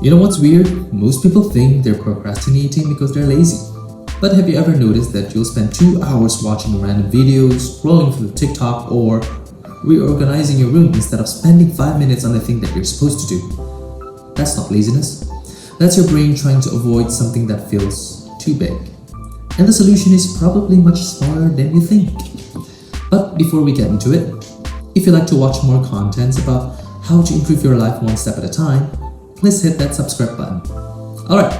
You know what's weird? Most people think they're procrastinating because they're lazy. But have you ever noticed that you'll spend 2 hours watching random videos, scrolling through TikTok, or reorganizing your room instead of spending 5 minutes on the thing that you're supposed to do? That's not laziness. That's your brain trying to avoid something that feels too big. And the solution is probably much smaller than you think. But before we get into it, if you'd like to watch more contents about how to improve your life one step at a time, please hit that subscribe button. Alright,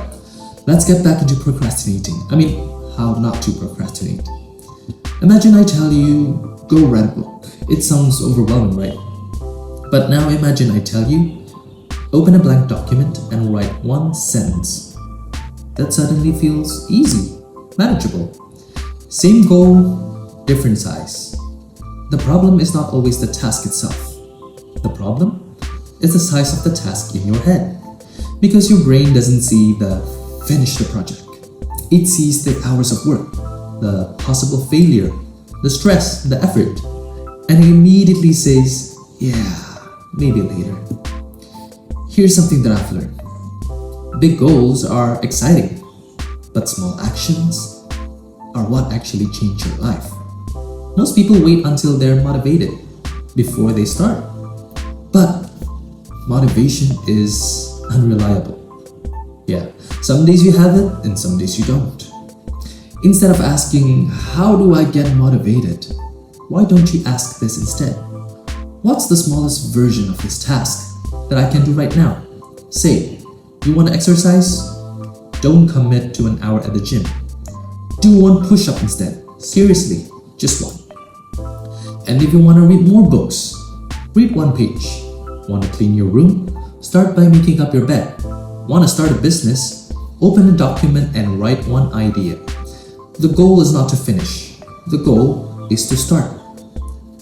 let's get back into procrastinating. How not to procrastinate. Imagine I tell you, go write a book. It sounds overwhelming, right? But now imagine I tell you, open a blank document and write one sentence. That suddenly feels easy, manageable. Same goal, different size. The problem is not always the task itself. The problem is the size of the task in your head. Because your brain doesn't see the finish the project. It sees the hours of work, the possible failure, the stress, the effort, and it immediately says, yeah, maybe later. Here's something that I've learned. Big goals are exciting, but small actions are what actually change your life. Most people wait until they're motivated before they start. But motivation is unreliable. Yeah, some days you have it and some days you don't. Instead of asking, how do I get motivated? Why don't you ask this instead? What's the smallest version of this task that I can do right now? Say, you want to exercise? Don't commit to an hour at the gym. Do one push-up instead. Seriously, just one. And if you want to read more books, read one page. Want to clean your room? Start by making up your bed. Want to start a business? Open a document and write one idea. The goal is not to finish. The goal is to start.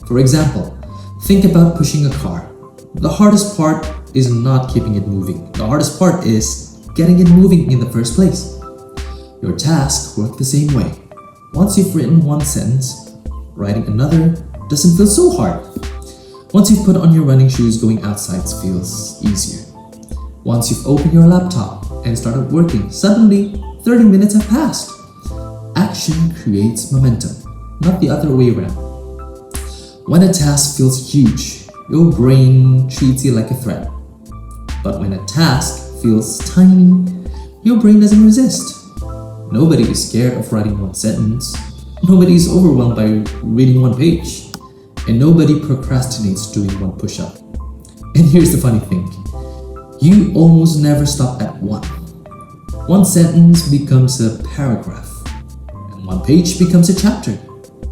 For example, think about pushing a car. The hardest part is not keeping it moving. The hardest part is getting it moving in the first place. Your tasks work the same way. Once you've written one sentence, writing another doesn't feel so hard. Once you've put on your running shoes, going outside feels easier. Once you've opened your laptop and started working, suddenly 30 minutes have passed. Action creates momentum, not the other way around. When a task feels huge, your brain treats it like a threat. But when a task feels tiny, your brain doesn't resist. Nobody is scared of writing one sentence. Nobody is overwhelmed by reading one page. And nobody procrastinates doing one push-up. And here's the funny thing. You almost never stop at one. One sentence becomes a paragraph. And one page becomes a chapter.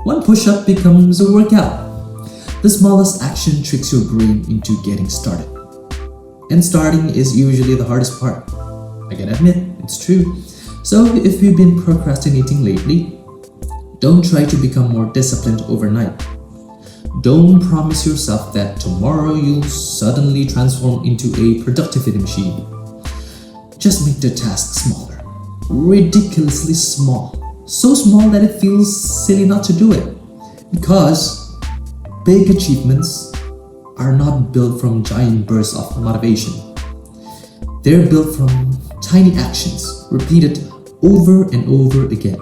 One push-up becomes a workout. The smallest action tricks your brain into getting started. And starting is usually the hardest part. I can admit, it's true. So if you've been procrastinating lately, don't try to become more disciplined overnight. Don't promise yourself that tomorrow you'll suddenly transform into a productivity machine. Just make the task smaller. Ridiculously small. So small that it feels silly not to do it. Because big achievements are not built from giant bursts of motivation. They're built from tiny actions, repeated over and over again.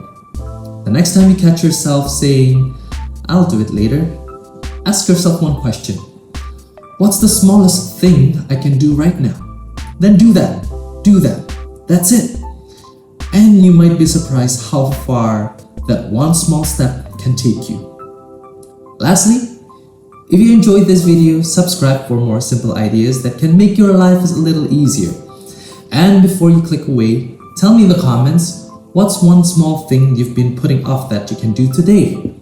The next time you catch yourself saying, I'll do it later, ask yourself one question. What's the smallest thing I can do right now? Then do that. Do that. That's it. And you might be surprised how far that one small step can take you. Lastly, if you enjoyed this video, subscribe for more simple ideas that can make your life a little easier. And before you click away, tell me in the comments, what's one small thing you've been putting off that you can do today?